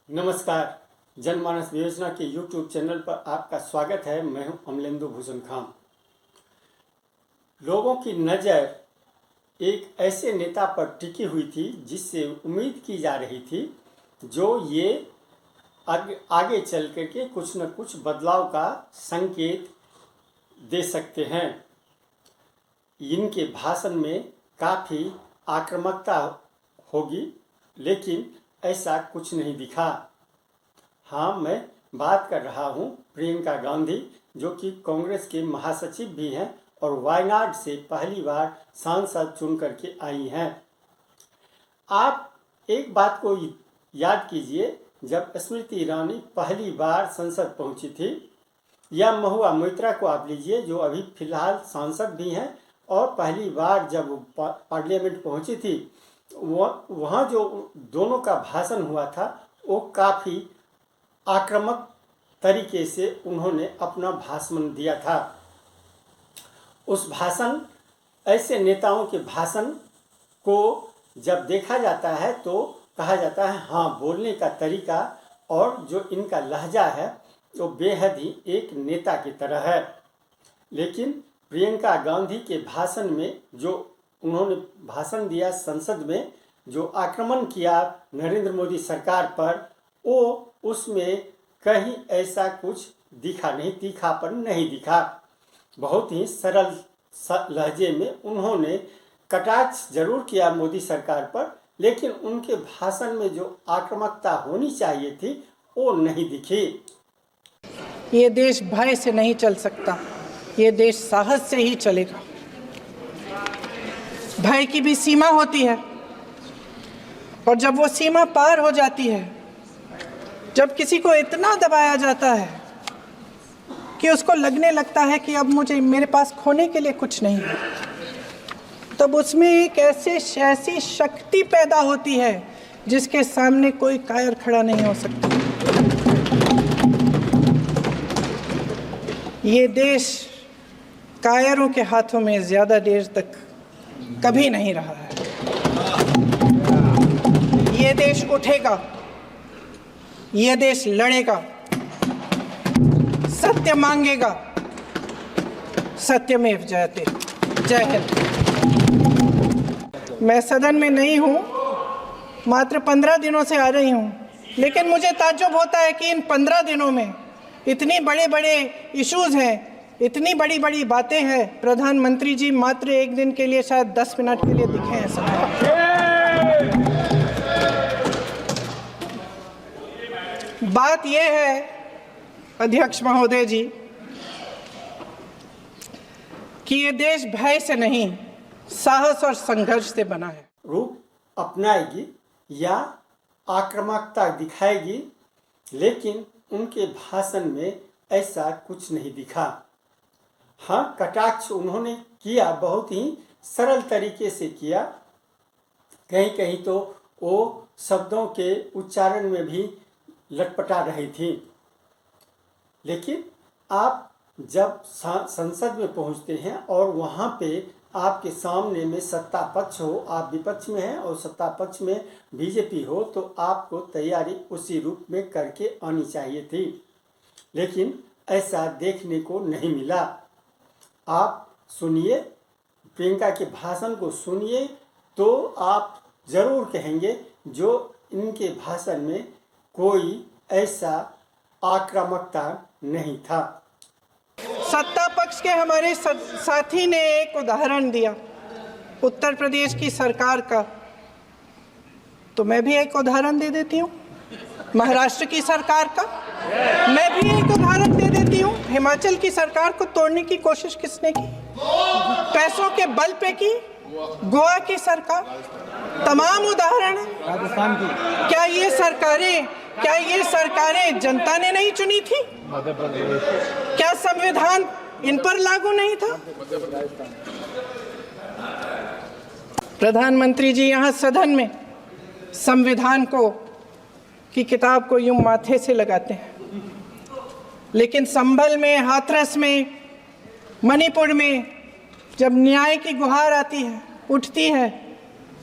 नमस्कार। जनमानस योजना के YouTube चैनल पर आपका स्वागत है। मैं हूं अमलेंदु भूषण खान। लोगों की नज़र एक ऐसे नेता पर टिकी हुई थी जिससे उम्मीद की जा रही थी जो ये आगे चल करके कुछ न कुछ बदलाव का संकेत दे सकते हैं। इनके भाषण में काफ़ी आक्रामकता होगी, लेकिन ऐसा कुछ नहीं दिखा। हाँ, मैं बात कर रहा हूँ प्रियंका गांधी, जो कि कांग्रेस के महासचिव भी हैं और वायनाड से पहली बार सांसद चुन करके आई हैं। आप एक बात को याद कीजिए, जब स्मृति ईरानी पहली बार संसद पहुंची थी, या महुआ मोइत्रा को आप लीजिए जो अभी फिलहाल सांसद भी हैं, और पहली बार जब पार्लियामेंट पहुंची थी वहाँ जो दोनों का भाषण हुआ था वो काफ़ी आक्रामक तरीके से उन्होंने अपना भाषण दिया था। उस भाषण, ऐसे नेताओं के भाषण को जब देखा जाता है तो कहा जाता है हाँ, बोलने का तरीका और जो इनका लहजा है वो बेहद ही एक नेता की तरह है। लेकिन प्रियंका गांधी के भाषण में जो उन्होंने भाषण दिया संसद में, जो आक्रमण किया नरेंद्र मोदी सरकार पर, वो उसमें कहीं ऐसा कुछ दिखा नहीं, तीखापन नहीं दिखा। बहुत ही सरल लहजे में उन्होंने कटाक्ष जरूर किया मोदी सरकार पर, लेकिन उनके भाषण में जो आक्रामकता होनी चाहिए थी वो नहीं दिखी। ये देश भय से नहीं चल सकता, ये देश साहस से ही चलेगा। भय की भी सीमा होती है, और जब वो सीमा पार हो जाती है, जब किसी को इतना दबाया जाता है कि उसको लगने लगता है कि अब मेरे पास खोने के लिए कुछ नहीं है, तब उसमें एक ऐसी शक्ति पैदा होती है जिसके सामने कोई कायर खड़ा नहीं हो सकता। ये देश कायरों के हाथों में ज़्यादा देर तक कभी नहीं रहा है। ये देश उठेगा, ये देश लड़ेगा, सत्य मांगेगा, सत्यमेव जयते। जय हिंद। मैं सदन में नहीं हूँ, मात्र 15 दिनों से आ रही हूँ, लेकिन मुझे ताज्जुब होता है कि इन 15 दिनों में इतनी बड़े इश्यूज हैं, इतनी बड़ी बातें हैं। प्रधानमंत्री जी मात्र एक दिन के लिए, शायद 10 मिनट के लिए दिखे हैं सब। बात यह है अध्यक्ष महोदय जी कि ये देश भय से नहीं, साहस और संघर्ष से बना है। रूप अपनाएगी या आक्रामकता दिखाएगी, लेकिन उनके भाषण में ऐसा कुछ नहीं दिखा। हाँ, कटाक्ष उन्होंने किया, बहुत ही सरल तरीके से किया। कहीं कहीं तो वो शब्दों के उच्चारण में भी लटपटा रही थी। लेकिन आप जब संसद में पहुंचते हैं और वहाँ पे आपके सामने में सत्ता पक्ष हो, आप विपक्ष में हैं और सत्ता पक्ष में बीजेपी हो, तो आपको तैयारी उसी रूप में करके आनी चाहिए थी, लेकिन ऐसा देखने को नहीं मिला। आप सुनिए, प्रियंका के भाषण को सुनिए तो आप ज़रूर कहेंगे जो इनके भाषण में कोई ऐसा आक्रामकता नहीं था। सत्ता पक्ष के हमारे साथी ने एक उदाहरण दिया उत्तर प्रदेश की सरकार का, तो मैं भी एक उदाहरण दे देती हूँ महाराष्ट्र की सरकार का। मैं भी एक उदाहरण दे देती हूँ हिमाचल की सरकार को तोड़ने की कोशिश किसने की, पैसों के बल पे की, गोवा की सरकार। तमाम उदाहरण है। राजस्थान की क्या ये सरकारें जनता ने नहीं चुनी थी? क्या संविधान इन पर लागू नहीं था? प्रधानमंत्री जी यहाँ सदन में संविधान की किताब को यूं माथे से लगाते हैं, लेकिन संभल में, हाथरस में, मणिपुर में जब न्याय की गुहार आती है, उठती है,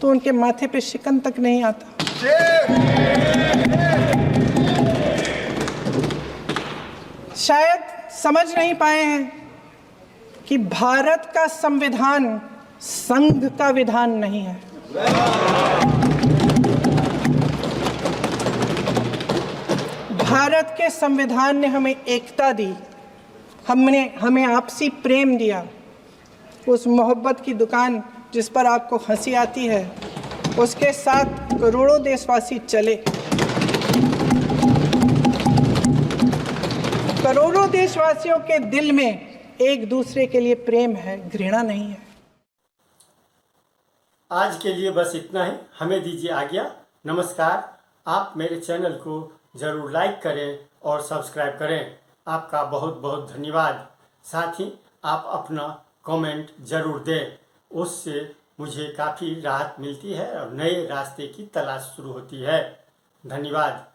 तो उनके माथे पे शिकन तक नहीं आता। समझ नहीं पाए हैं कि भारत का संविधान संघ का विधान नहीं है। भारत के संविधान ने हमें एकता दी, हमें आपसी प्रेम दिया। उस मोहब्बत की दुकान जिस पर आपको हंसी आती है, उसके साथ करोड़ों देशवासी चले। करोड़ों देशवासियों के दिल में एक दूसरे के लिए प्रेम है, घृणा नहीं है। आज के लिए बस इतना ही। हमें दीजिए आज्ञा। नमस्कार। आप मेरे चैनल को ज़रूर लाइक करें और सब्सक्राइब करें। आपका बहुत बहुत धन्यवाद। साथ ही आप अपना कमेंट ज़रूर दें, उससे मुझे काफ़ी राहत मिलती है और नए रास्ते की तलाश शुरू होती है। धन्यवाद।